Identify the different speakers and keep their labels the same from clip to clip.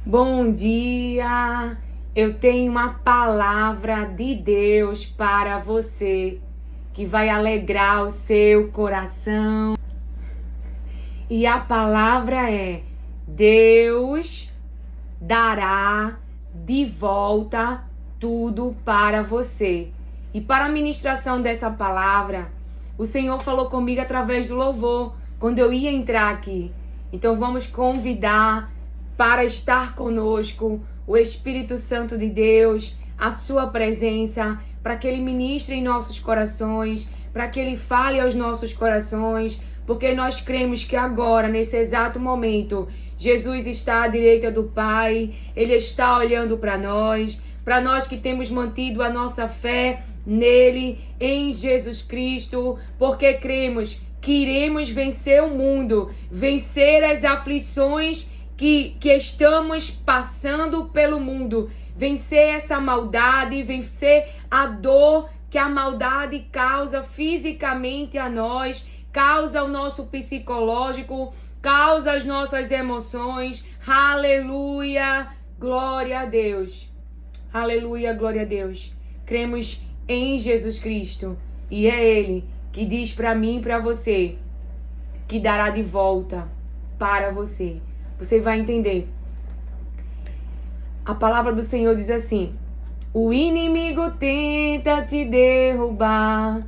Speaker 1: Bom dia! Eu tenho uma palavra de Deus para você que vai alegrar o seu coração. E a palavra é: Deus dará de volta tudo para você. E para a ministração dessa palavra, o Senhor falou comigo através do louvor, quando eu ia entrar aqui. Então vamos convidar para estar conosco o Espírito Santo de Deus, a sua presença, para que Ele ministre em nossos corações, para que Ele fale aos nossos corações, porque nós cremos que agora, nesse exato momento, Jesus está à direita do Pai, Ele está olhando para nós que temos mantido a nossa fé nele, em Jesus Cristo, porque cremos que iremos vencer o mundo, vencer as aflições que estamos passando pelo mundo, vencer essa maldade, vencer a dor que a maldade causa fisicamente a nós, causa o nosso psicológico, causa as nossas emoções. Aleluia, glória a Deus. Aleluia, glória a Deus. Cremos em Jesus Cristo e é Ele que diz para mim e para você que dará de volta para você. Você vai entender. A palavra do Senhor diz assim: o inimigo tenta te derrubar,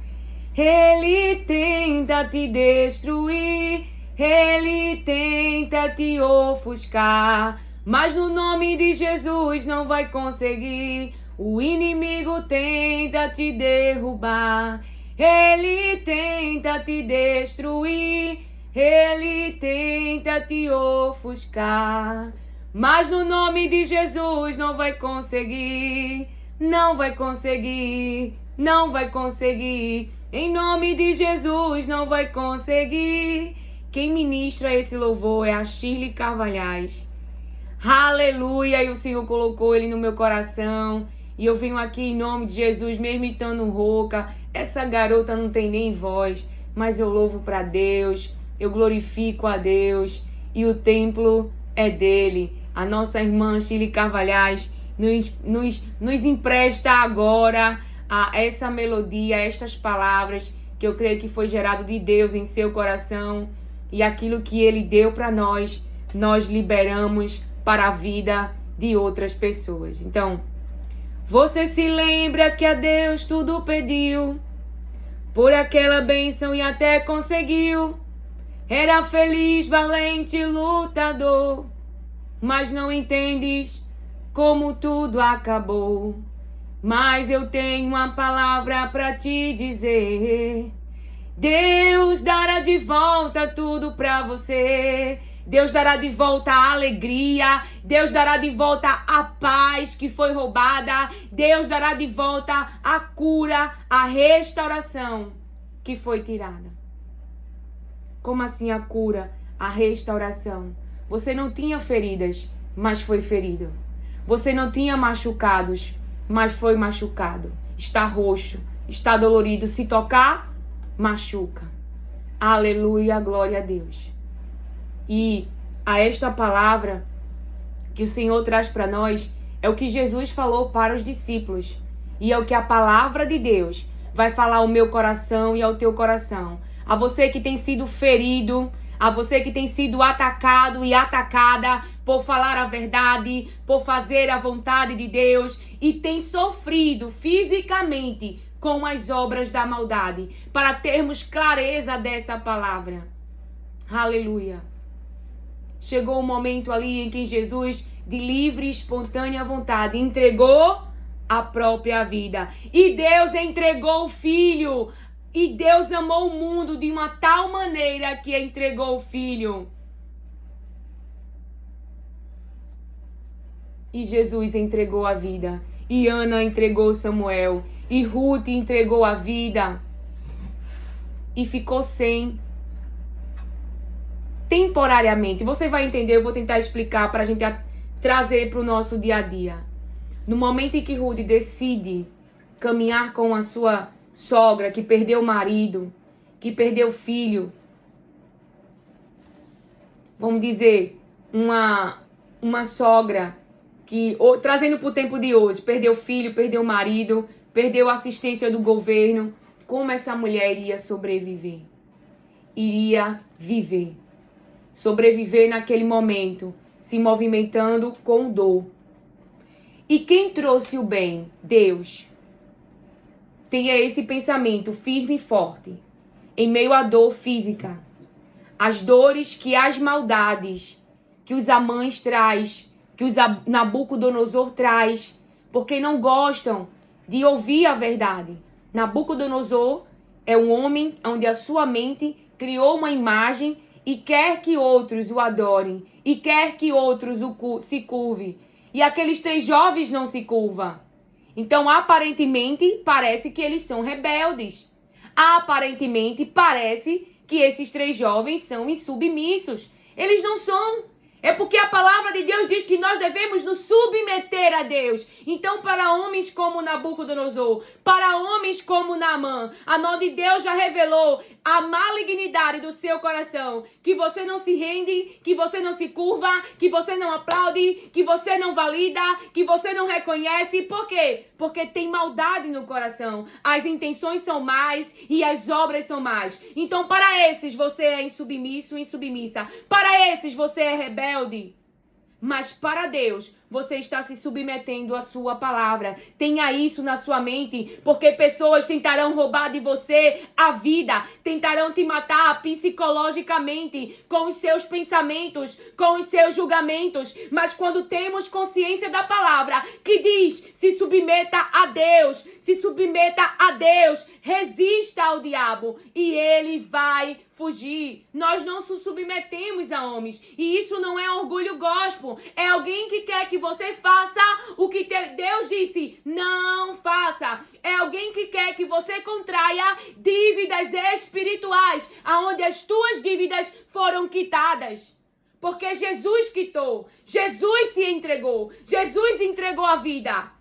Speaker 1: ele tenta te destruir, ele tenta te ofuscar, mas no nome de Jesus não vai conseguir. O inimigo tenta te derrubar, ele tenta te destruir, ele tenta te ofuscar, mas no nome de Jesus não vai conseguir, não vai conseguir, não vai conseguir. Em nome de Jesus não vai conseguir. Quem ministra esse louvor é a Shirley Carvalhais. Aleluia! E o Senhor colocou ele no meu coração. E eu venho aqui em nome de Jesus, mesmo estando rouca. Essa garota não tem nem voz, mas eu louvo para Deus. Eu glorifico a Deus e o templo é dele. A nossa irmã Shirley Carvalhais nos empresta agora essa melodia, estas palavras que eu creio que foi gerado de Deus em seu coração, e aquilo que ele deu para nós liberamos para a vida de outras pessoas. Então, você se lembra que a Deus tudo pediu por aquela bênção e até conseguiu. Era feliz, valente, lutador, mas não entendes como tudo acabou. Mas eu tenho uma palavra para te dizer: Deus dará de volta tudo para você. Deus dará de volta a alegria, Deus dará de volta a paz que foi roubada, Deus dará de volta a cura, a restauração que foi tirada. Como assim a cura, a restauração? Você não tinha feridas, mas foi ferido. Você não tinha machucados, mas foi machucado. Está roxo, está dolorido. Se tocar, machuca. Aleluia, glória a Deus. E a esta palavra que o Senhor traz para nós é o que Jesus falou para os discípulos. E é o que a palavra de Deus vai falar ao meu coração e ao teu coração. A você que tem sido ferido, a você que tem sido atacado e atacada por falar a verdade, por fazer a vontade de Deus e tem sofrido fisicamente com as obras da maldade, para termos clareza dessa palavra. Aleluia. Chegou o momento ali em que Jesus, de livre e espontânea vontade, entregou a própria vida. E Deus entregou o Filho. E Deus amou o mundo de uma tal maneira que entregou o Filho. E Jesus entregou a vida. E Ana entregou Samuel. E Ruth entregou a vida. E ficou sem. Temporariamente. Você vai entender, eu vou tentar explicar para a gente trazer para o nosso dia a dia. No momento em que Ruth decide caminhar com a sua sogra, que perdeu o marido, que perdeu o filho, vamos dizer, uma sogra que, trazendo para o tempo de hoje, perdeu filho, perdeu marido, perdeu a assistência do governo, como essa mulher iria sobreviver? Iria viver. Sobreviver naquele momento, se movimentando com dor. E quem trouxe o bem? Deus. Tenha esse pensamento firme e forte, em meio à dor física. As dores que as maldades, que os Amãs traz, que os Nabucodonosor traz, porque não gostam de ouvir a verdade. Nabucodonosor é um homem onde a sua mente criou uma imagem e quer que outros o adorem, e quer que outros se curvem. E aqueles 3 jovens não se curvam. Então, aparentemente, parece que eles são rebeldes. Aparentemente, parece que esses 3 jovens são insubmissos. Eles não são. É porque a palavra de Deus diz que nós devemos nos submeter a Deus. Então, para homens como Nabucodonosor, para homens como Naamã, a mão de Deus já revelou a malignidade do seu coração. Que você não se rende, que você não se curva, que você não aplaude, que você não valida, que você não reconhece. Por quê? Porque tem maldade no coração. As intenções são más e as obras são más. Então, para esses, você é insubmisso, insubmissa. Para esses, você é rebelde. Mas para Deus, você está se submetendo à sua palavra. Tenha isso na sua mente, porque pessoas tentarão roubar de você a vida, tentarão te matar psicologicamente, com os seus pensamentos, com os seus julgamentos. Mas quando temos consciência da palavra, que diz, se submeta a Deus, se submeta a Deus, resista ao diabo e ele vai fugir. Nós não nos submetemos a homens. E isso não é orgulho gospel. É alguém que quer que você faça o que Deus disse. Não faça. É alguém que quer que você contraia dívidas espirituais, aonde as tuas dívidas foram quitadas. Porque Jesus quitou. Jesus se entregou. Jesus entregou a vida.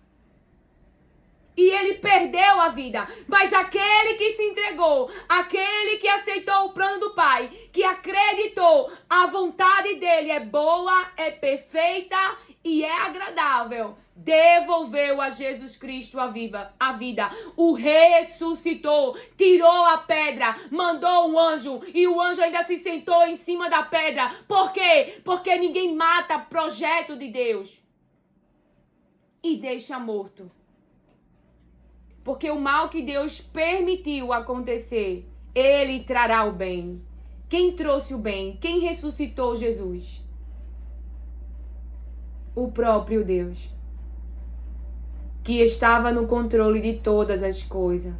Speaker 1: E ele perdeu a vida. Mas aquele que se entregou, aquele que aceitou o plano do Pai, que acreditou, a vontade dele é boa, é perfeita e é agradável, devolveu a Jesus Cristo a vida. O ressuscitou, tirou a pedra, mandou um anjo e o anjo ainda se sentou em cima da pedra. Por quê? Porque ninguém mata projeto de Deus e deixa morto. Porque o mal que Deus permitiu acontecer, ele trará o bem. Quem trouxe o bem? Quem ressuscitou Jesus? O próprio Deus, que estava no controle de todas as coisas.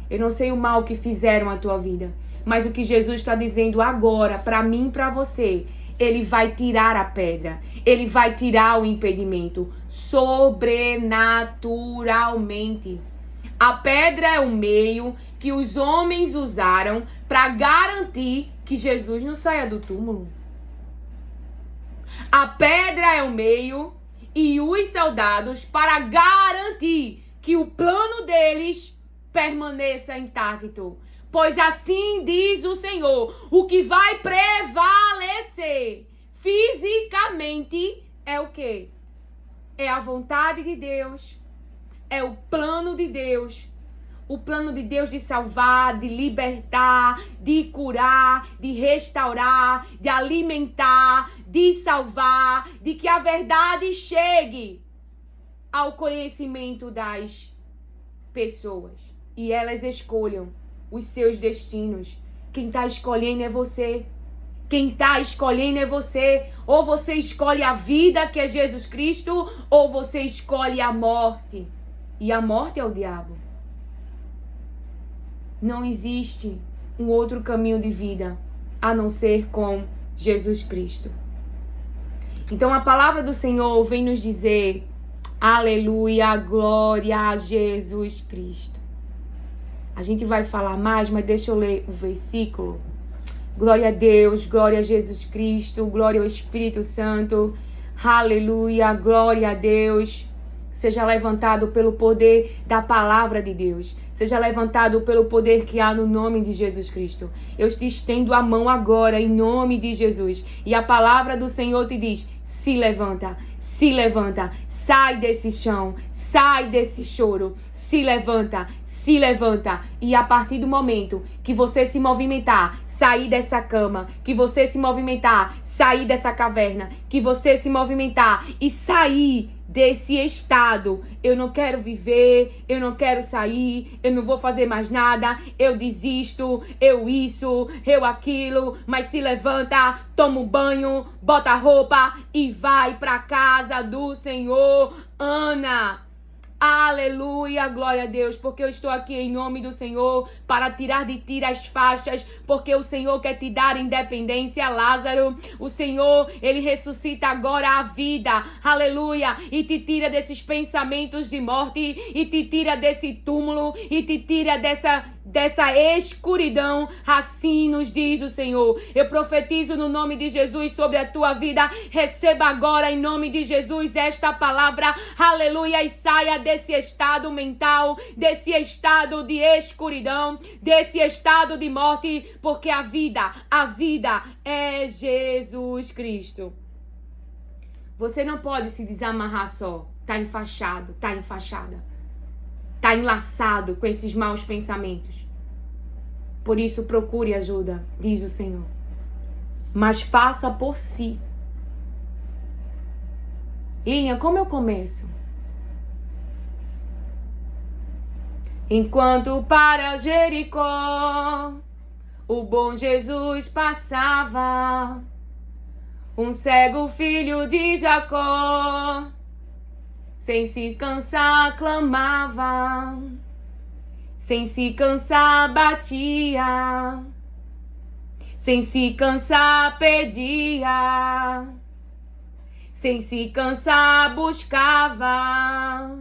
Speaker 1: Eu não sei o mal que fizeram à tua vida, mas o que Jesus está dizendo agora, para mim e para você, ele vai tirar a pedra, ele vai tirar o impedimento, sobrenaturalmente. A pedra é o meio que os homens usaram para garantir que Jesus não saia do túmulo. A pedra é o meio e os soldados para garantir que o plano deles permaneça intacto. Pois assim diz o Senhor, o que vai prevalecer fisicamente é o quê? É a vontade de Deus. É o plano de Deus. O plano de Deus de salvar, de libertar, de curar, de restaurar, de alimentar, de salvar, de que a verdade chegue ao conhecimento das pessoas. E elas escolham os seus destinos. Quem está escolhendo é você. Quem está escolhendo é você. Ou você escolhe a vida, que é Jesus Cristo, ou você escolhe a morte. E a morte é o diabo. Não existe um outro caminho de vida a não ser com Jesus Cristo. Então a palavra do Senhor vem nos dizer: aleluia, glória a Jesus Cristo. A gente vai falar mais, mas deixa eu ler o versículo. Glória a Deus, glória a Jesus Cristo, glória ao Espírito Santo. Aleluia, glória a Deus. Seja levantado pelo poder da palavra de Deus. Seja levantado pelo poder que há no nome de Jesus Cristo. Eu te estendo a mão agora em nome de Jesus. E a palavra do Senhor te diz: se levanta, se levanta, sai desse chão, sai desse choro, se levanta, se levanta. E a partir do momento que você se movimentar, sair dessa cama, que você se movimentar, sair dessa caverna, que você se movimentar e sair desse estado, eu não quero viver, eu não quero sair, eu não vou fazer mais nada, eu desisto, eu isso, eu aquilo, mas se levanta, toma um banho, bota a roupa e vai pra casa do Senhor, Ana. Aleluia, glória a Deus, porque eu estou aqui em nome do Senhor para tirar de ti as faixas, porque o Senhor quer te dar independência, Lázaro. O Senhor, Ele ressuscita agora a vida, aleluia, e te tira desses pensamentos de morte, e te tira desse túmulo, e te tira dessa escuridão. Assim nos diz o Senhor. Eu profetizo no nome de Jesus sobre a tua vida. Receba agora em nome de Jesus esta palavra, aleluia, e saia desse estado mental, desse estado de escuridão, desse estado de morte, porque a vida é Jesus Cristo. Você não pode se desamarrar só. Tá enfaixado, tá enfaixada. Tá enlaçado com esses maus pensamentos. Por isso procure ajuda, diz o Senhor. Mas faça por si. Lilian, como eu começo? Enquanto para Jericó o bom Jesus passava, um cego filho de Jacó, sem se cansar clamava, sem se cansar batia, sem se cansar pedia, sem se cansar buscava,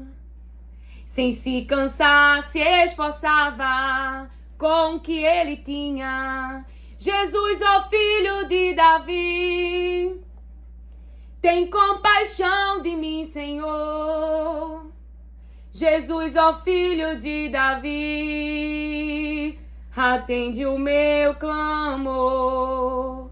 Speaker 1: sem se cansar se esforçava com o que ele tinha. Jesus, ó filho de Davi, tem compaixão de mim, Senhor. Jesus, ó filho de Davi, atende o meu clamor.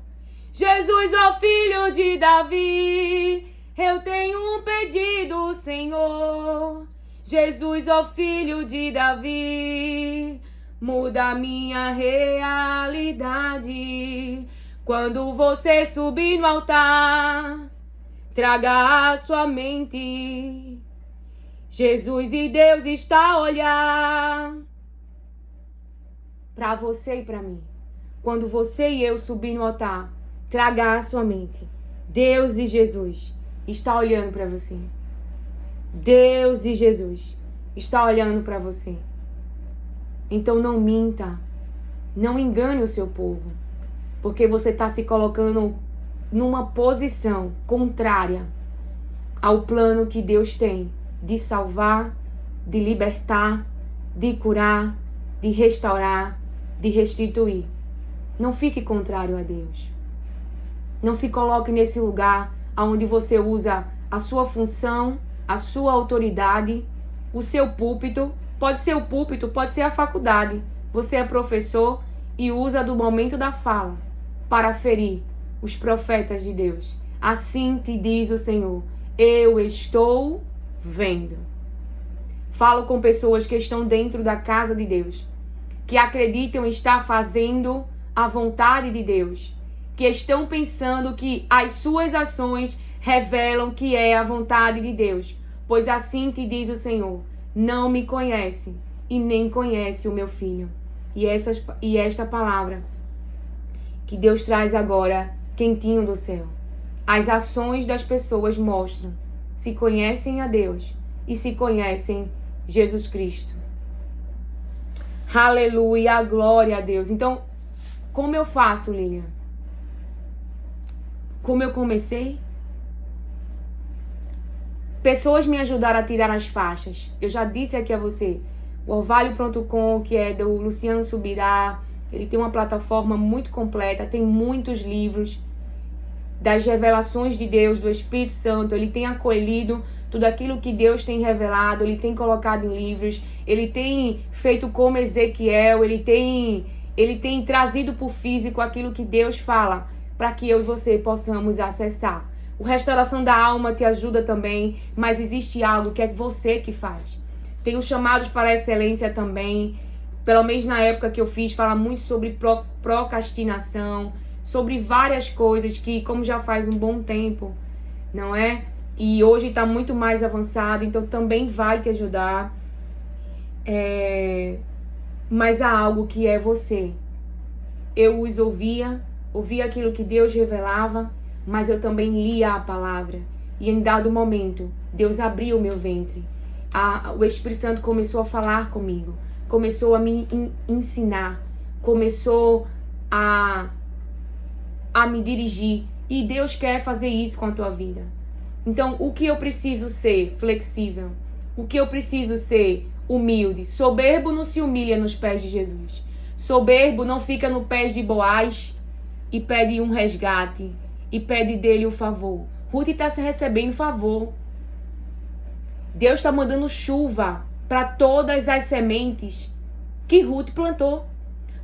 Speaker 1: Jesus, ó filho de Davi, eu tenho um pedido, Senhor. Jesus, ó filho de Davi, muda a minha realidade. Quando você subir no altar, traga a sua mente. Jesus e Deus está a olhar para você e para mim. Quando você e eu subir no altar, traga a sua mente. Deus e Jesus está olhando para você. Deus e Jesus está olhando para você. Então não minta, não engane o seu povo, porque você está se colocando numa posição contrária ao plano que Deus tem de salvar, de libertar, de curar, de restaurar, de restituir. Não fique contrário a Deus. Não se coloque nesse lugar onde você usa a sua função, a sua autoridade, o seu púlpito. Pode ser o púlpito, pode ser a faculdade. Você é professor e usa do momento da fala para ferir os profetas de Deus. Assim te diz o Senhor: eu estou vendo. Falo com pessoas que estão dentro da casa de Deus, que acreditam estar fazendo a vontade de Deus, que estão pensando que as suas ações revelam que é a vontade de Deus. Pois assim te diz o Senhor: não me conhece e nem conhece o meu filho. E esta palavra que Deus traz agora, quentinho do céu. As ações das pessoas mostram se conhecem a Deus e se conhecem Jesus Cristo. Aleluia, glória a Deus. Então, como eu faço, Lilian? Como eu comecei? Pessoas me ajudaram a tirar as faixas. Eu já disse aqui a você, o Orvalho.com, que é do Luciano Subirá, ele tem uma plataforma muito completa, tem muitos livros das revelações de Deus, do Espírito Santo. Ele tem acolhido tudo aquilo que Deus tem revelado, ele tem colocado em livros, ele tem feito como Ezequiel, ele tem trazido para o físico aquilo que Deus fala, para que eu e você possamos acessar. O restauração da alma te ajuda também, mas existe algo que é você que faz. Tem os chamados para a excelência também. Pelo menos na época que eu fiz, fala muito sobre procrastinação, sobre várias coisas que, como já faz um bom tempo, não é? E hoje está muito mais avançado, então também vai te ajudar. Mas há algo que é você. Eu os ouvia aquilo que Deus revelava, mas eu também lia a palavra. E em dado momento, Deus abriu o meu ventre. O Espírito Santo começou a falar comigo, começou a me ensinar, começou a me dirigir. E Deus quer fazer isso com a tua vida. Então, o que eu preciso ser? Flexível. O que eu preciso ser? Humilde. Soberbo não se humilha nos pés de Jesus. Soberbo não fica no pés de Boaz e pede um resgate e pede dele o favor. Ruth está recebendo favor. Deus está mandando chuva para todas as sementes que Ruth plantou.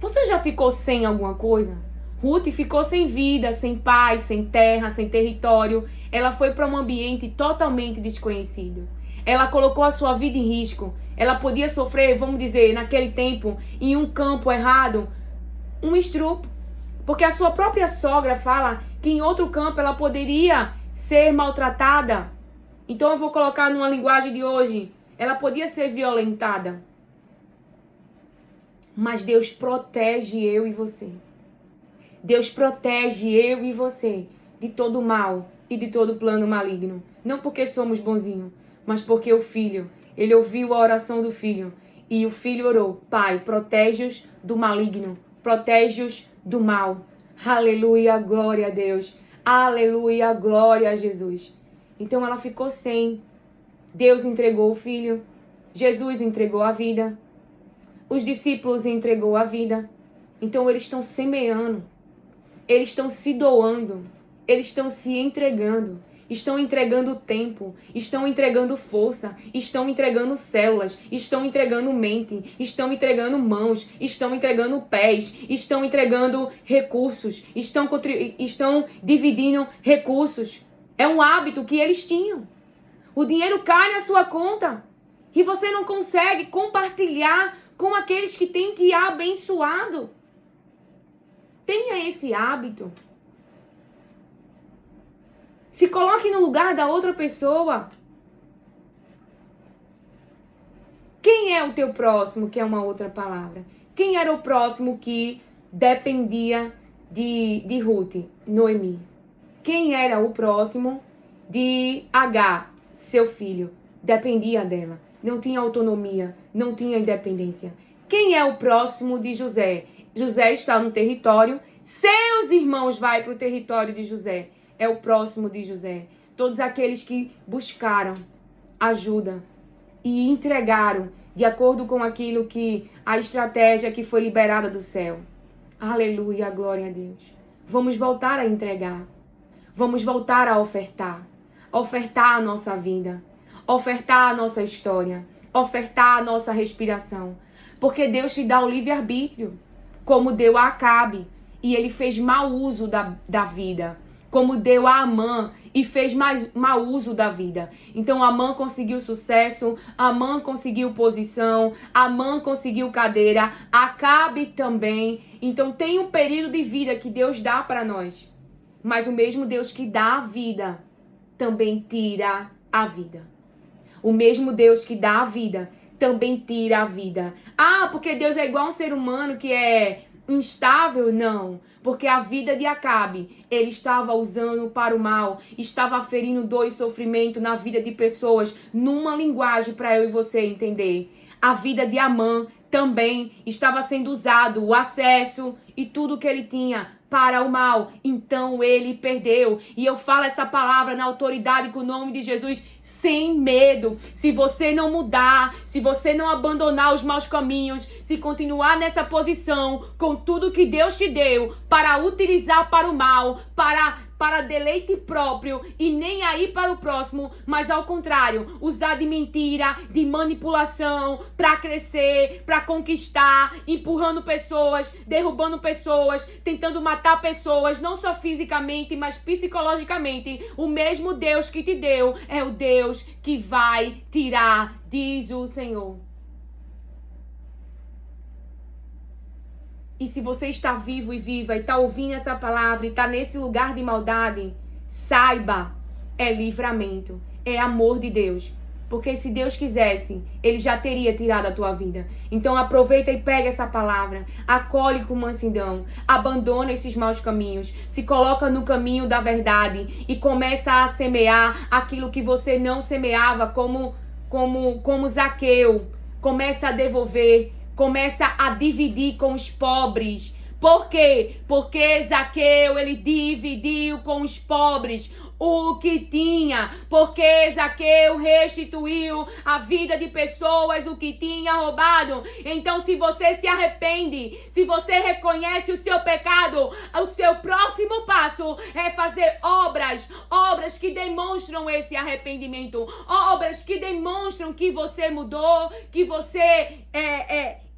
Speaker 1: Você já ficou sem alguma coisa? Ruth ficou sem vida, sem paz, sem terra, sem território. Ela foi para um ambiente totalmente desconhecido. Ela colocou a sua vida em risco. Ela podia sofrer, vamos dizer, naquele tempo, em um campo errado, um estrupo. Porque a sua própria sogra fala que em outro campo ela poderia ser maltratada. Então eu vou colocar numa linguagem de hoje. Ela podia ser violentada. Mas Deus protege eu e você. Deus protege eu e você de todo mal e de todo plano maligno. Não porque somos bonzinhos, mas porque o filho, ele ouviu a oração do filho. E o filho orou: Pai, protege-os do maligno, protege-os do mal. Aleluia, glória a Deus. Aleluia, glória a Jesus. Então ela ficou sem. Deus entregou o filho. Jesus entregou a vida. Os discípulos entregou a vida. Então eles estão semeando. Eles estão se doando. Eles estão se entregando. Estão entregando tempo, estão entregando força, estão entregando células, estão entregando mente, estão entregando mãos, estão entregando pés, estão entregando recursos, estão dividindo recursos. É um hábito que eles tinham. O dinheiro cai na sua conta e você não consegue compartilhar com aqueles que têm te abençoado. Tenha esse hábito. Se coloque no lugar da outra pessoa. Quem é o teu próximo, que é uma outra palavra? Quem era o próximo que dependia de Ruth, Noemi? Quem era o próximo de Agar, seu filho? Dependia dela. Não tinha autonomia, não tinha independência. Quem é o próximo de José? José está no território, seus irmãos vão para o território de José. É o próximo de José. Todos aqueles que buscaram ajuda e entregaram de acordo com aquilo que a estratégia que foi liberada do céu. Aleluia, glória a Deus. Vamos voltar a entregar. Vamos voltar a ofertar. Ofertar a nossa vida. Ofertar a nossa história. Ofertar a nossa respiração. Porque Deus te dá o livre-arbítrio, como deu a Acabe. E ele fez mau uso da vida. Como deu a Amã e fez mau uso da vida. Então Amã conseguiu sucesso, Amã conseguiu posição, Amã conseguiu cadeira, Acabe também. Então tem um período de vida que Deus dá para nós. Mas o mesmo Deus que dá a vida também tira a vida. O mesmo Deus que dá a vida também tira a vida. Ah, porque Deus é igual a um ser humano que é instável? Não, porque a vida de Acabe, ele estava usando para o mal, estava ferindo dor e sofrimento na vida de pessoas, numa linguagem para eu e você entender. A vida de Amã também estava sendo usado, o acesso e tudo que ele tinha para o mal. Então ele perdeu. E eu falo essa palavra na autoridade com o nome de Jesus, sem medo. Se você não mudar, se você não abandonar os maus caminhos, se continuar nessa posição com tudo que Deus te deu para utilizar para o mal, para para deleite próprio e nem aí para o próximo, mas ao contrário, usar de mentira, de manipulação para crescer, para conquistar, empurrando pessoas, derrubando pessoas, tentando matar pessoas, não só fisicamente, mas psicologicamente. O mesmo Deus que te deu é o Deus que vai tirar, diz o Senhor. E se você está vivo e viva e está ouvindo essa palavra e está nesse lugar de maldade, saiba, é livramento, é amor de Deus. Porque se Deus quisesse, Ele já teria tirado a tua vida. Então aproveita e pega essa palavra, acolhe com mansidão, abandona esses maus caminhos, se coloca no caminho da verdade e começa a semear aquilo que você não semeava, como Zaqueu. Começa a devolver, começa a dividir com os pobres. Por quê? Porque Zaqueu, ele dividiu com os pobres o que tinha. Porque Zaqueu restituiu a vida de pessoas o que tinha roubado. Então, se você se arrepende, se você reconhece o seu pecado, o seu próximo passo é fazer obras que demonstram esse arrependimento, obras que demonstram que você mudou, que você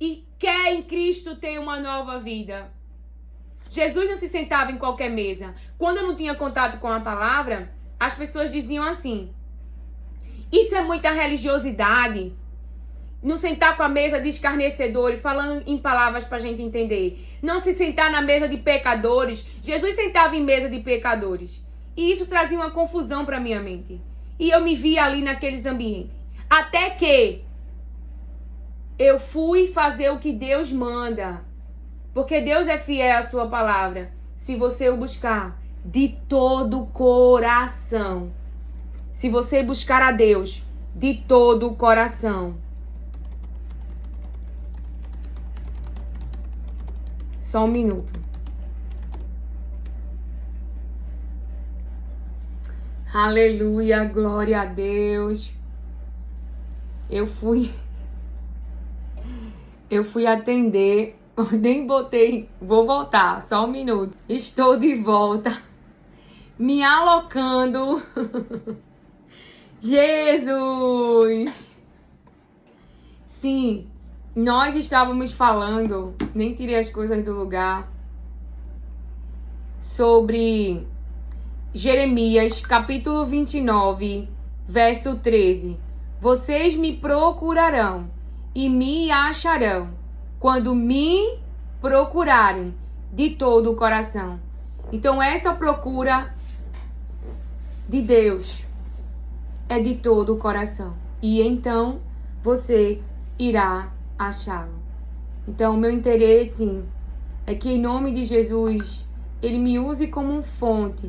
Speaker 1: e quer em Cristo ter uma nova vida. Jesus não se sentava em qualquer mesa. Quando eu não tinha contato com a palavra, as pessoas diziam assim: isso é muita religiosidade. Não sentar com a mesa de escarnecedores, falando em palavras para a gente entender. Não se sentar na mesa de pecadores. Jesus sentava em mesa de pecadores. E isso trazia uma confusão para minha mente. E eu me via ali naqueles ambientes. Até que eu fui fazer o que Deus manda. Porque Deus é fiel à sua palavra. Se você o buscar de todo o coração. Se você buscar a Deus de todo o coração. Só um minuto. Aleluia, glória a Deus. Eu fui atender, nem botei, vou voltar, só um minuto. Estou de volta, me alocando. Jesus! Sim, nós estávamos falando, nem tirei as coisas do lugar, sobre Jeremias, capítulo 29, verso 13. Vocês me procurarão e me acharão quando me procurarem de todo o coração. Então essa procura de Deus é de todo o coração. E então você irá achá-lo. Então meu interesse é que em nome de Jesus Ele me use como fonte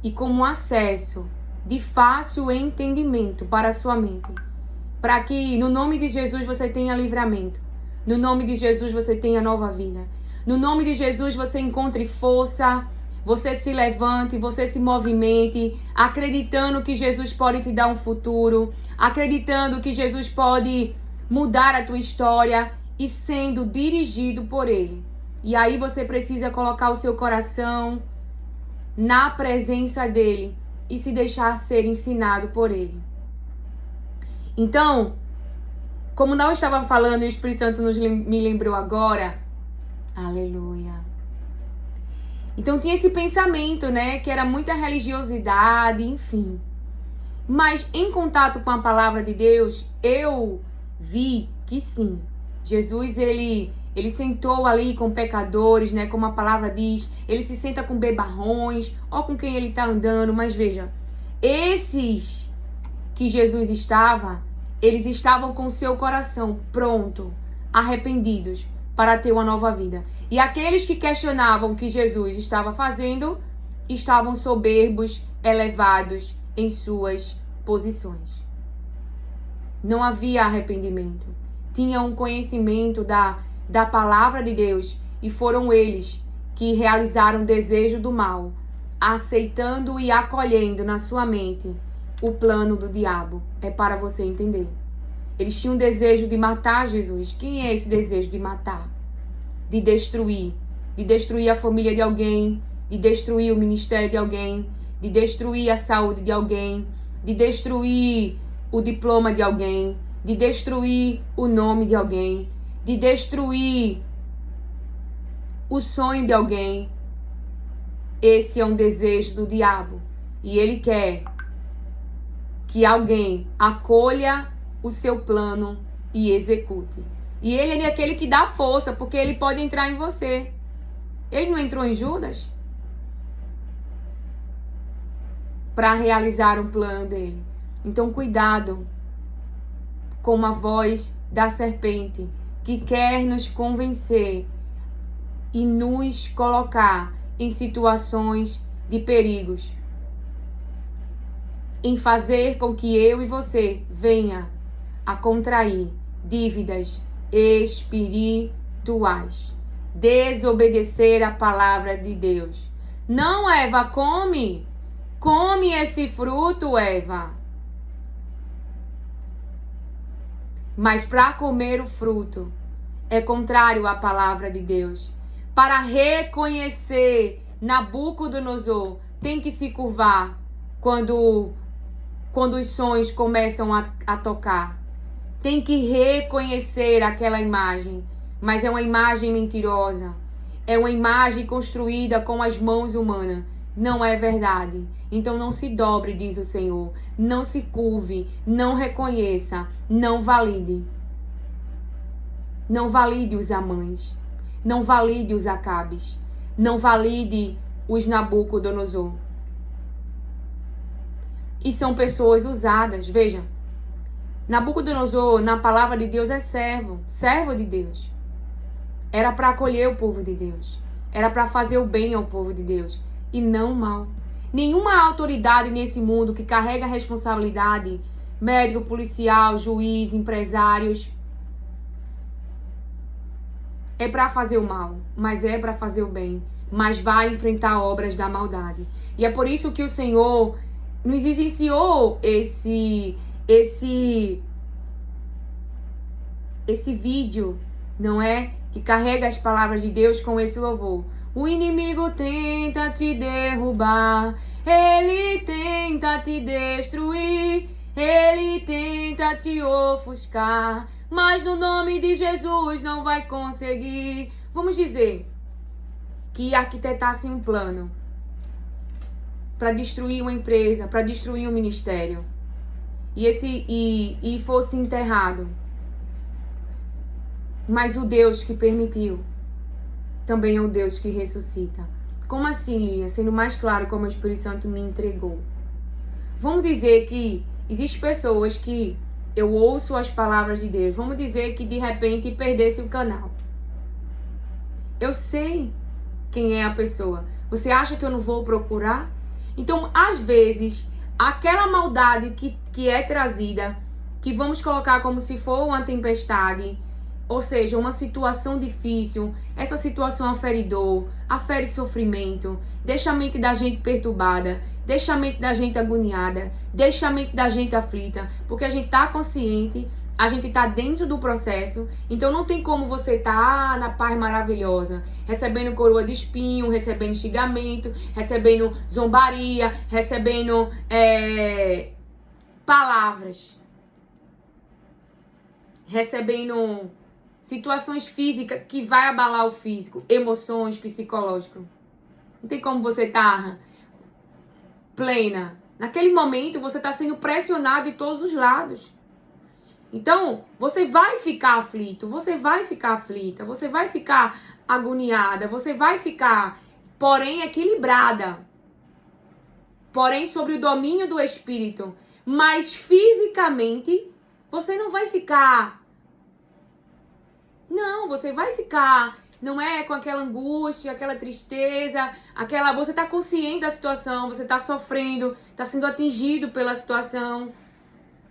Speaker 1: e como acesso de fácil entendimento para a sua mente. Para que no nome de Jesus você tenha livramento. No nome de Jesus você tenha nova vida. No nome de Jesus você encontre força, você se levante, você se movimente, acreditando que Jesus pode te dar um futuro, acreditando que Jesus pode mudar a tua história e sendo dirigido por Ele. E aí você precisa colocar o seu coração na presença dEle e se deixar ser ensinado por Ele. Então, como nós estávamos falando e o Espírito Santo me lembrou agora, aleluia. Então tinha esse pensamento, né, que era muita religiosidade, enfim. Mas em contato com a palavra de Deus, eu vi que sim, Jesus, ele sentou ali com pecadores, né, como a palavra diz, ele se senta com bebarrões, ou com quem ele está andando, mas veja, esses que Jesus estava, eles estavam com o seu coração pronto, arrependidos, para ter uma nova vida. E aqueles que questionavam o que Jesus estava fazendo, estavam soberbos, elevados em suas posições. Não havia arrependimento. Tinham um conhecimento da palavra de Deus e foram eles que realizaram o desejo do mal, aceitando e acolhendo na sua mente o plano do diabo. É para você entender. Eles tinham o desejo de matar Jesus. Quem é esse desejo de matar? De destruir a família de alguém, de destruir o ministério de alguém, de destruir a saúde de alguém, de destruir o diploma de alguém, de destruir o nome de alguém, de destruir o sonho de alguém. Esse é um desejo do diabo. E ele quer que alguém acolha o seu plano e execute. E ele é aquele que dá força, porque ele pode entrar em você. Ele não entrou em Judas para realizar um plano dele. Então, cuidado com a voz da serpente que quer nos convencer e nos colocar em situações de perigos, em fazer com que eu e você venha a contrair dívidas espirituais, desobedecer a palavra de Deus. Não, Eva, come esse fruto, Eva. Mas para comer o fruto é contrário à palavra de Deus. Para reconhecer Nabucodonosor, tem que se curvar quando os sons começam a tocar. Tem que reconhecer aquela imagem, mas é uma imagem mentirosa. É uma imagem construída com as mãos humanas. Não é verdade. Então não se dobre, diz o Senhor. Não se curve, não reconheça, não valide. Não valide os Amãs. Não valide os Acabes. Não valide os Nabucodonosor. E são pessoas usadas. Veja, Nabucodonosor, na palavra de Deus, é servo de Deus. Era para acolher o povo de Deus. Era para fazer o bem ao povo de Deus e não o mal. Nenhuma autoridade nesse mundo que carrega a responsabilidade, médico, policial, juiz, empresários, é para fazer o mal, mas é para fazer o bem, mas vai enfrentar obras da maldade. E é por isso que o Senhor nos iniciou esse vídeo, não é? Que carrega as palavras de Deus com esse louvor. O inimigo tenta te derrubar, ele tenta te destruir, ele tenta te ofuscar, mas no nome de Jesus não vai conseguir. Vamos dizer que arquitetasse um plano para destruir uma empresa, para destruir um ministério, e fosse enterrado. Mas o Deus que permitiu também é o Deus que ressuscita. Como assim, Lilian? Sendo mais claro como o Espírito Santo me entregou. Vamos dizer que existem pessoas que eu ouço as palavras de Deus. Vamos dizer que de repente perdesse o canal. Eu sei quem é a pessoa. Você acha que eu não vou procurar? Então, às vezes, aquela maldade que é trazida, que vamos colocar como se for uma tempestade, ou seja, uma situação difícil, essa situação afere dor, afere sofrimento, deixa a mente da gente perturbada, deixa a mente da gente agoniada, deixa a mente da gente aflita, porque a gente está consciente, a gente está dentro do processo, então não tem como você estar na paz maravilhosa, recebendo coroa de espinho, recebendo xingamento, recebendo zombaria, recebendo palavras, recebendo situações físicas que vai abalar o físico, emoções, psicológico. Não tem como você estar plena. Naquele momento você está sendo pressionado de todos os lados. Então, você vai ficar aflito, você vai ficar aflita, você vai ficar agoniada, você vai ficar, porém, equilibrada. Porém, sobre o domínio do Espírito. Mas, fisicamente, você não vai ficar... Não, você vai ficar, não é, com aquela angústia, aquela tristeza, você está consciente da situação, você está sofrendo, está sendo atingido pela situação.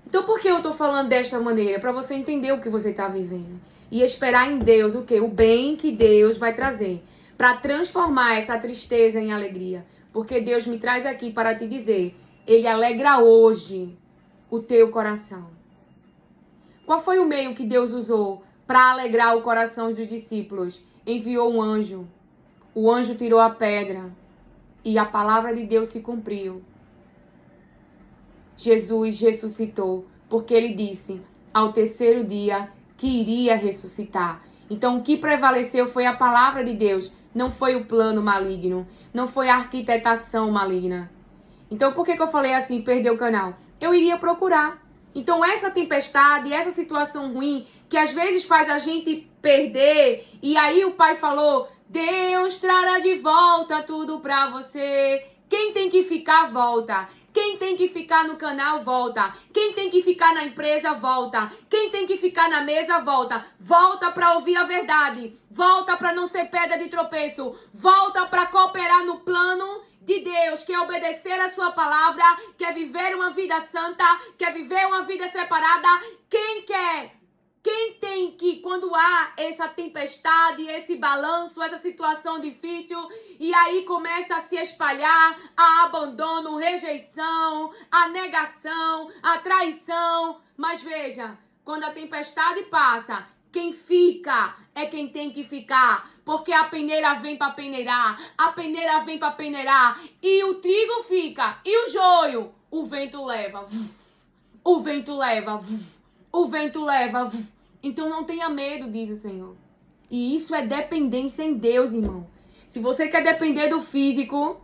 Speaker 1: Então, por que eu estou falando desta maneira? Para você entender o que você está vivendo. E esperar em Deus o quê? O bem que Deus vai trazer. Para transformar essa tristeza em alegria. Porque Deus me traz aqui para te dizer, Ele alegra hoje o teu coração. Qual foi o meio que Deus usou para alegrar o coração dos discípulos? Enviou um anjo. O anjo tirou a pedra e a palavra de Deus se cumpriu. Jesus ressuscitou, porque ele disse ao terceiro dia que iria ressuscitar. Então o que prevaleceu foi a palavra de Deus, não foi o plano maligno, não foi a arquitetação maligna. Então por que eu falei assim, perder o canal? Eu iria procurar. Então essa tempestade, essa situação ruim, que às vezes faz a gente perder, e aí o pai falou, Deus trará de volta tudo pra você. Quem tem que ficar, volta. Quem tem que ficar no canal, volta. Quem tem que ficar na empresa, volta. Quem tem que ficar na mesa, volta. Volta para ouvir a verdade. Volta para não ser pedra de tropeço. Volta para cooperar no plano de Deus, que é obedecer a sua palavra, quer viver uma vida santa, quer viver uma vida separada. Quem quer? Quem tem que, quando há essa tempestade, esse balanço, essa situação difícil, e aí começa a se espalhar a abandono, rejeição, a negação, a traição. Mas veja, quando a tempestade passa, quem fica é quem tem que ficar, porque a peneira vem para peneirar, a peneira vem para peneirar, e o trigo fica, e o joio, o vento leva, o vento leva, o vento leva. Então não tenha medo, diz o Senhor. E isso é dependência em Deus, irmão. Se você quer depender do físico,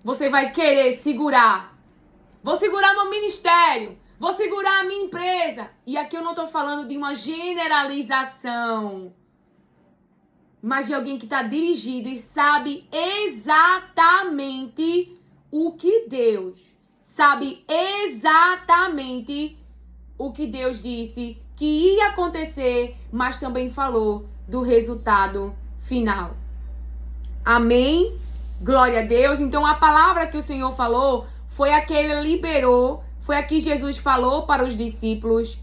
Speaker 1: você vai querer segurar. Vou segurar meu ministério. Vou segurar a minha empresa. E aqui eu não estou falando de uma generalização, mas de alguém que está dirigido e sabe exatamente o que Deus, sabe exatamente o que Deus disse que ia acontecer, mas também falou do resultado final. Amém? Glória a Deus. Então a palavra que o Senhor falou foi a que ele liberou, foi a que Jesus falou para os discípulos,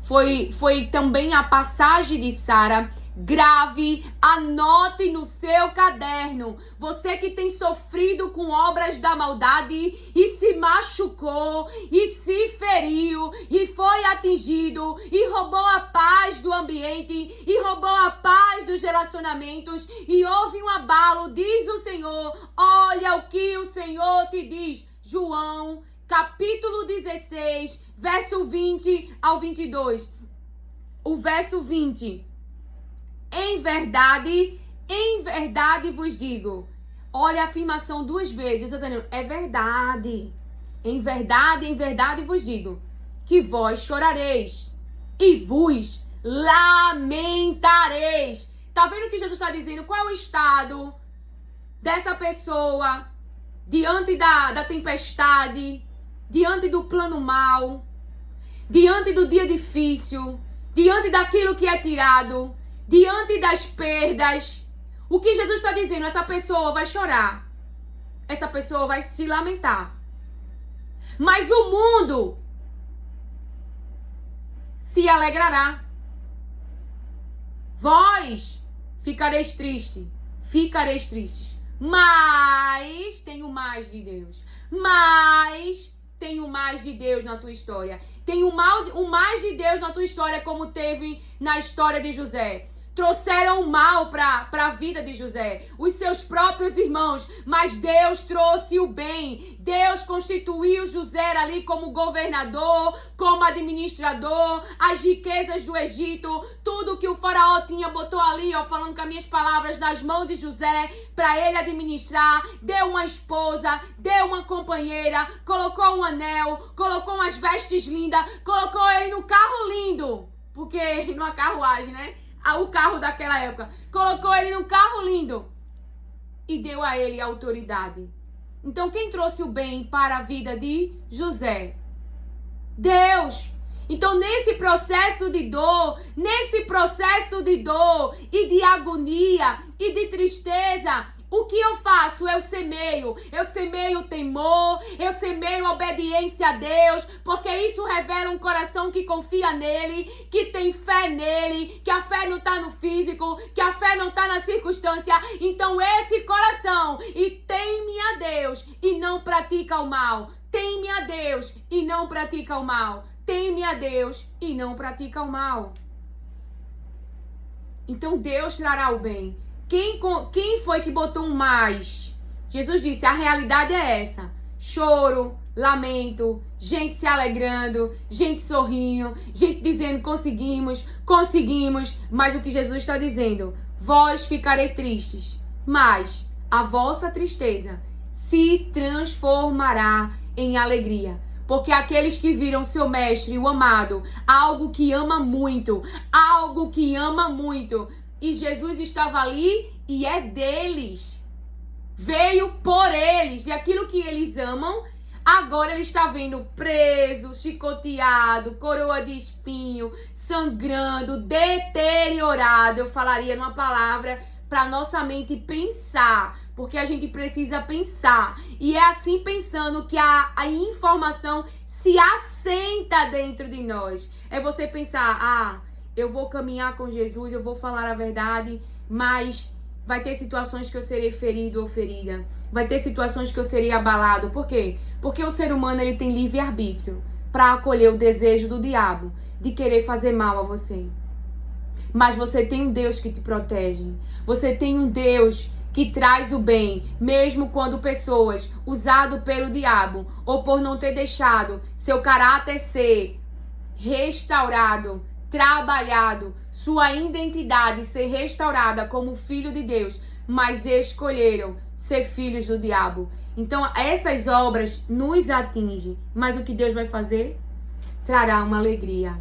Speaker 1: foi também a passagem de Sara. Grave, anote no seu caderno. Você que tem sofrido com obras da maldade e se machucou e se feriu e foi atingido e roubou a paz do ambiente e roubou a paz dos relacionamentos e houve um abalo, diz o Senhor. Olha o que o Senhor te diz. João, capítulo 16, verso 20 ao 22. O verso 20. Em verdade vos digo. Olha a afirmação duas vezes. Eu estou dizendo, é verdade. Em verdade vos digo. Que vós chorareis e vos lamentareis. Tá vendo o que Jesus está dizendo? Qual é o estado dessa pessoa diante da tempestade, diante do plano mau, diante do dia difícil, diante daquilo que é tirado, diante das perdas? O que Jesus está dizendo? Essa pessoa vai chorar. Essa pessoa vai se lamentar. Mas o mundo se alegrará. Vós ficareis tristes. Mas tenho mais de Deus. Mas tenho mais de Deus na tua história. Tem o mais de Deus na tua história, como teve na história de José. Trouxeram o mal para a vida de José, os seus próprios irmãos, mas Deus trouxe o bem. Deus constituiu José ali como governador, como administrador, as riquezas do Egito, tudo que o faraó tinha, botou ali, falando com as minhas palavras, nas mãos de José, para ele administrar. Deu uma esposa, deu uma companheira, colocou um anel, colocou umas vestes lindas, colocou ele no carro lindo, porque numa carruagem, né? O carro daquela época, colocou ele num carro lindo e deu a ele autoridade. Então quem trouxe o bem para a vida de José? Deus. Então nesse processo de dor e de agonia e de tristeza, o que eu faço? Eu semeio temor, eu semeio obediência a Deus, porque isso revela um coração que confia nele, que tem fé nele, que a fé não está no físico, que a fé não está na circunstância. Então esse coração, e teme a Deus e não pratica o mal. Teme a Deus e não pratica o mal. Teme a Deus e não pratica o mal. Então Deus trará o bem. Quem foi que botou um mais Jesus disse, a realidade é essa. Choro, lamento, gente se alegrando, gente sorrindo, gente dizendo conseguimos, mas o que Jesus está dizendo, vós ficarei tristes, mas a vossa tristeza se transformará em alegria. Porque aqueles que viram seu mestre, o amado, algo que ama muito, e Jesus estava ali e é deles. Veio por eles, e aquilo que eles amam, agora ele está vendo preso, chicoteado, coroa de espinho, sangrando, deteriorado. Eu falaria numa palavra para nossa mente pensar, porque a gente precisa pensar. E é assim pensando que a informação se assenta dentro de nós. É você pensar, eu vou caminhar com Jesus, eu vou falar a verdade, mas vai ter situações que eu serei ferido ou ferida. Vai ter situações que eu serei abalado. Por quê? Porque o ser humano ele tem livre-arbítrio para acolher o desejo do diabo de querer fazer mal a você. Mas você tem um Deus que te protege. Você tem um Deus que traz o bem, mesmo quando pessoas, usado pelo diabo ou por não ter deixado seu caráter ser restaurado, trabalhado, sua identidade ser restaurada como filho de Deus, mas escolheram ser filhos do diabo. Então essas obras nos atingem, mas o que Deus vai fazer? Trará uma alegria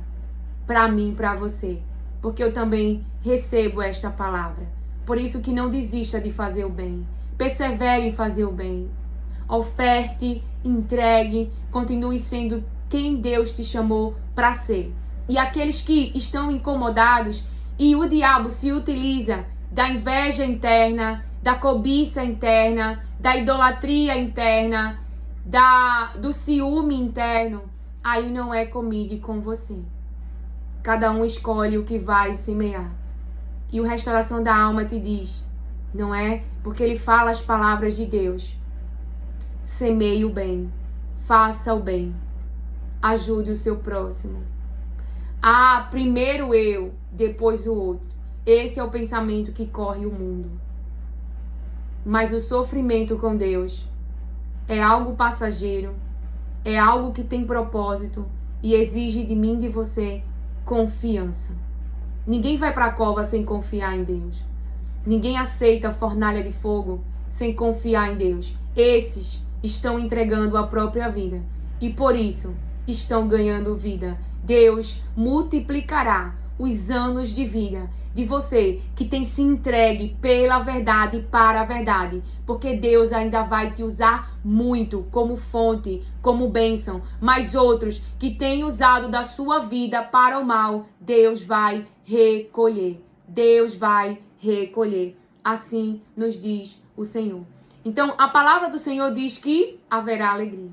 Speaker 1: para mim, para você, porque eu também recebo esta palavra. Por isso que não desista de fazer o bem, persevere em fazer o bem, oferte, entregue, continue sendo quem Deus te chamou para ser. E aqueles que estão incomodados e o diabo se utiliza da inveja interna, da cobiça interna, da idolatria interna, do ciúme interno, aí não é comigo e com você. Cada um escolhe o que vai semear. E o Restauração da Alma te diz, não é? Porque ele fala as palavras de Deus. Semeie o bem, faça o bem, ajude o seu próximo. Primeiro eu, depois o outro. Esse é o pensamento que corre o mundo. Mas o sofrimento com Deus é algo passageiro, é algo que tem propósito e exige de mim e de você confiança. Ninguém vai para a cova sem confiar em Deus. Ninguém aceita a fornalha de fogo sem confiar em Deus. Esses estão entregando a própria vida e por isso estão ganhando vida. Deus multiplicará os anos de vida de você que tem se entregue pela verdade para a verdade, porque Deus ainda vai te usar muito como fonte, como bênção, mas outros que têm usado da sua vida para o mal, Deus vai recolher. Deus vai recolher. Assim nos diz o Senhor. Então, a palavra do Senhor diz que haverá alegria.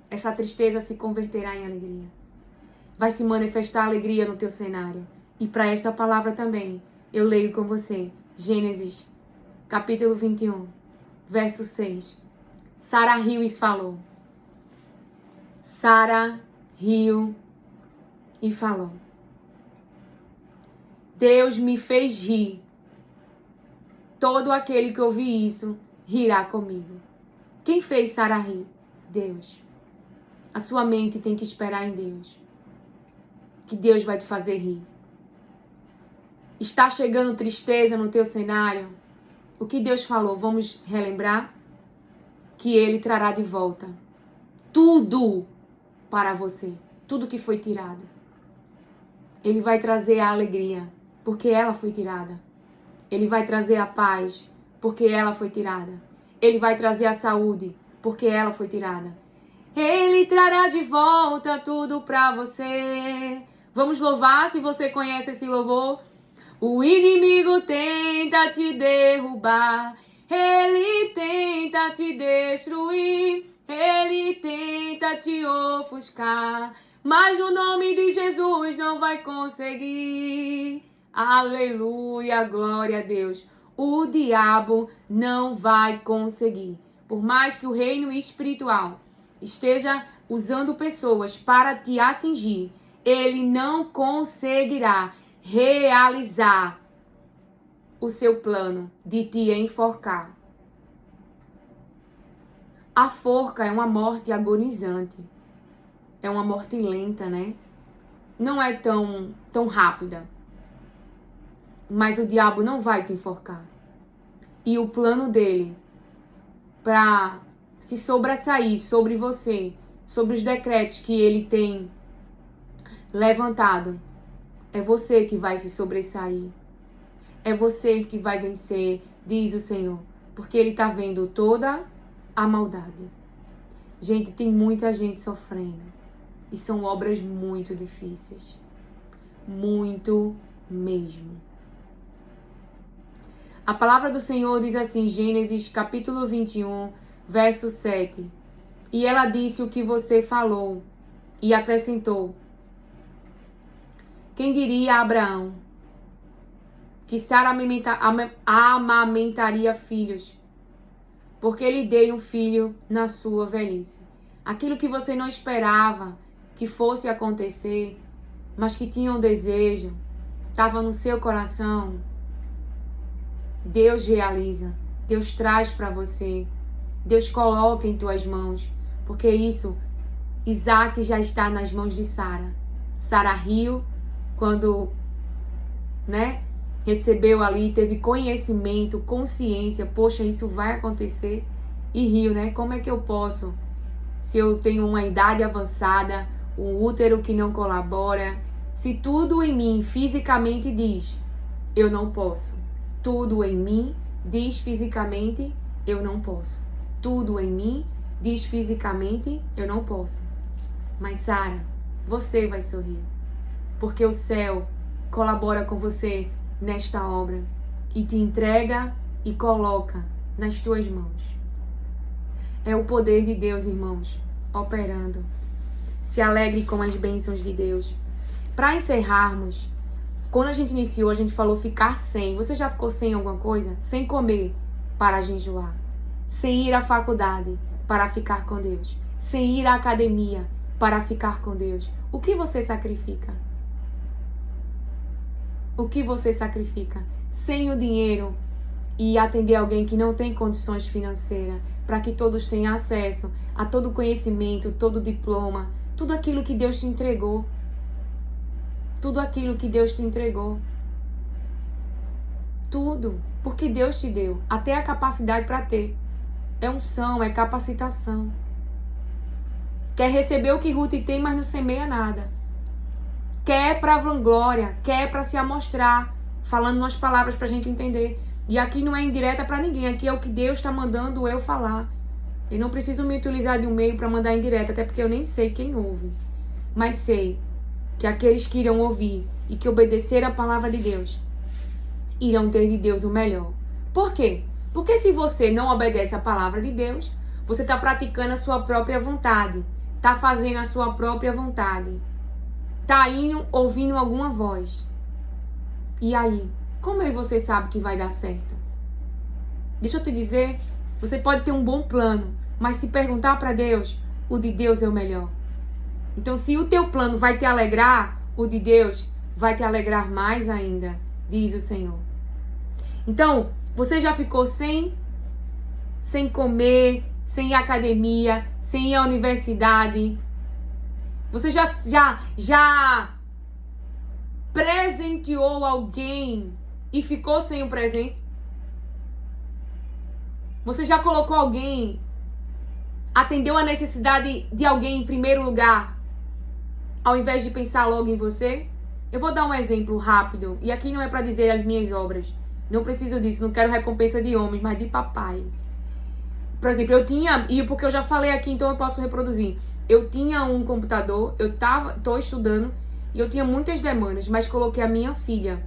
Speaker 1: Essa tristeza se converterá em alegria. Vai se manifestar alegria no teu cenário. E para esta palavra também, eu leio com você Gênesis, capítulo 21, verso 6. Sara riu e falou. Sara riu e falou. Deus me fez rir. Todo aquele que ouvir isso, rirá comigo. Quem fez Sara rir? Deus. A sua mente tem que esperar em Deus. Que Deus vai te fazer rir. Está chegando tristeza no teu cenário? O que Deus falou? Vamos relembrar? Que Ele trará de volta tudo para você. Tudo que foi tirado. Ele vai trazer a alegria, porque ela foi tirada. Ele vai trazer a paz, porque ela foi tirada. Ele vai trazer a saúde, porque ela foi tirada. Ele trará de volta tudo para você. Vamos louvar, se você conhece esse louvor. O inimigo tenta te derrubar, ele tenta te destruir, ele tenta te ofuscar, mas o nome de Jesus não vai conseguir. Aleluia, glória a Deus. O diabo não vai conseguir. Por mais que o reino espiritual esteja usando pessoas para te atingir, ele não conseguirá realizar o seu plano de te enforcar. A forca é uma morte agonizante. É uma morte lenta, né? Não é tão rápida. Mas o diabo não vai te enforcar. E o plano dele para se sobressair sobre você, sobre os decretos que ele tem levantado, é você que vai se sobressair. É você que vai vencer, diz o Senhor. Porque ele está vendo toda a maldade. Gente, tem muita gente sofrendo. E são obras muito difíceis. Muito mesmo. A palavra do Senhor diz assim, Gênesis capítulo 21, verso 7. E ela disse o que você falou e acrescentou. Quem diria a Abraão que Sara amamentaria filhos, porque lhe dei um filho na sua velhice. Aquilo que você não esperava que fosse acontecer, mas que tinha um desejo, estava no seu coração, Deus realiza, Deus traz para você, Deus coloca em tuas mãos, porque isso, Isaac já está nas mãos de Sara. Sara riu quando, recebeu ali, teve conhecimento, consciência, poxa, isso vai acontecer, e riu, como é que eu posso, se eu tenho uma idade avançada, um útero que não colabora, se tudo em mim fisicamente diz, eu não posso. Tudo em mim diz fisicamente, eu não posso. Tudo em mim diz fisicamente, eu não posso. Mas Sara, você vai sorrir, porque o céu colabora com você nesta obra e te entrega e coloca nas tuas mãos. É o poder de Deus, irmãos, operando. Se alegre com as bênçãos de Deus. Para encerrarmos, quando a gente iniciou, a gente falou ficar sem. Você já ficou sem alguma coisa? Sem comer para jejuar. Sem ir à faculdade para ficar com Deus. Sem ir à academia para ficar com Deus. O que você sacrifica? O que você sacrifica? Sem o dinheiro e atender alguém que não tem condições financeiras, para que todos tenham acesso a todo o conhecimento, todo o diploma, tudo aquilo que Deus te entregou. Tudo aquilo que Deus te entregou. Tudo. Porque Deus te deu. Até a capacidade para ter. É unção, é capacitação. Quer receber o que Ruth tem, mas não semeia nada. Quer para vanglória, quer para se amostrar, falando umas palavras para a gente entender. E aqui não é indireta para ninguém, aqui é o que Deus está mandando eu falar. Eu não preciso me utilizar de um meio para mandar indireta, até porque eu nem sei quem ouve. Mas sei que aqueles que irão ouvir e que obedecer a palavra de Deus, irão ter de Deus o melhor. Por quê? Porque se você não obedece a palavra de Deus, você está praticando a sua própria vontade, está fazendo a sua própria vontade, está indo ouvindo alguma voz. E aí, como eu e você sabe que vai dar certo? Deixa eu te dizer, você pode ter um bom plano, mas se perguntar para Deus, o de Deus é o melhor. Então, se o teu plano vai te alegrar, o de Deus vai te alegrar mais ainda, diz o Senhor. Então, você já ficou sem comer, sem ir à academia, sem ir à universidade? Você já presenteou alguém e ficou sem o presente? Você já colocou alguém, atendeu a necessidade de alguém em primeiro lugar, ao invés de pensar logo em você? Eu vou dar um exemplo rápido, e aqui não é para dizer as minhas obras. Não preciso disso, não quero recompensa de homens, mas de papai. Por exemplo, eu tinha, e porque eu já falei aqui, então eu posso reproduzir. Eu tinha um computador, tô estudando, e eu tinha muitas demandas, mas coloquei a minha filha.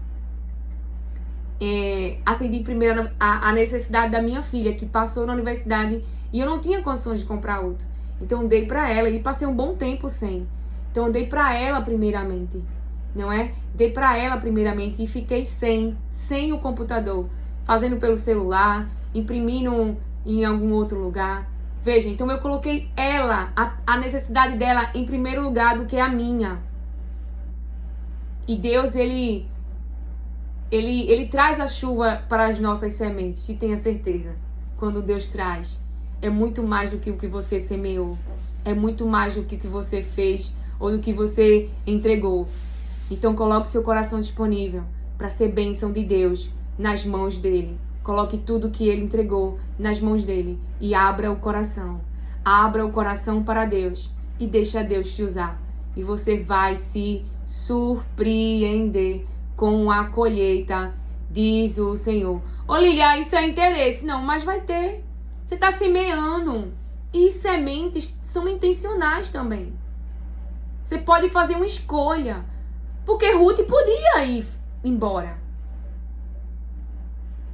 Speaker 1: Atendi primeiro a necessidade da minha filha, que passou na universidade, e eu não tinha condições de comprar outro. Então eu dei para ela, e passei um bom tempo sem. Então eu dei para ela primeiramente, não é? Dei para ela primeiramente e fiquei sem o computador, fazendo pelo celular, imprimindo em algum outro lugar. Veja, então eu coloquei ela, a necessidade dela em primeiro lugar do que a minha. E Deus, ele traz a chuva para as nossas sementes, se tenha certeza, quando Deus traz. é muito mais do que o que você semeou. É muito mais do que o que você fez ou do que você entregou. Então coloque seu coração disponível para ser bênção de Deus nas mãos dele. Coloque tudo que ele entregou nas mãos dele e abra o coração. Abra o coração para Deus e deixa Deus te usar. E você vai se surpreender com a colheita, diz o Senhor. Ô Lilia, isso é interesse. Não, mas vai ter. Você está semeando. E sementes são intencionais também. Você pode fazer uma escolha. Porque Ruth podia ir embora.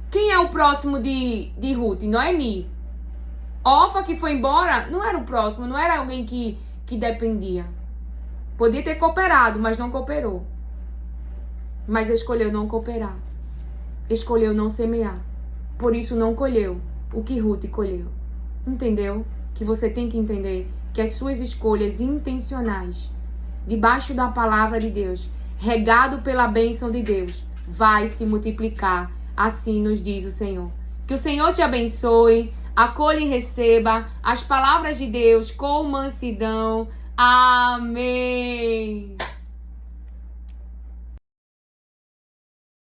Speaker 1: Quem é o próximo de Ruth? Noemi. Orfa, que foi embora, não era o próximo, não era alguém que dependia. Podia ter cooperado, mas não cooperou. Mas escolheu não cooperar. Escolheu não semear. Por isso não colheu o que Ruth colheu. Entendeu? Que você tem que entender que as suas escolhas intencionais, debaixo da palavra de Deus, regado pela bênção de Deus, vai se multiplicar. Assim nos diz o Senhor. Que o Senhor te abençoe, acolha e receba as palavras de Deus com mansidão. Amém.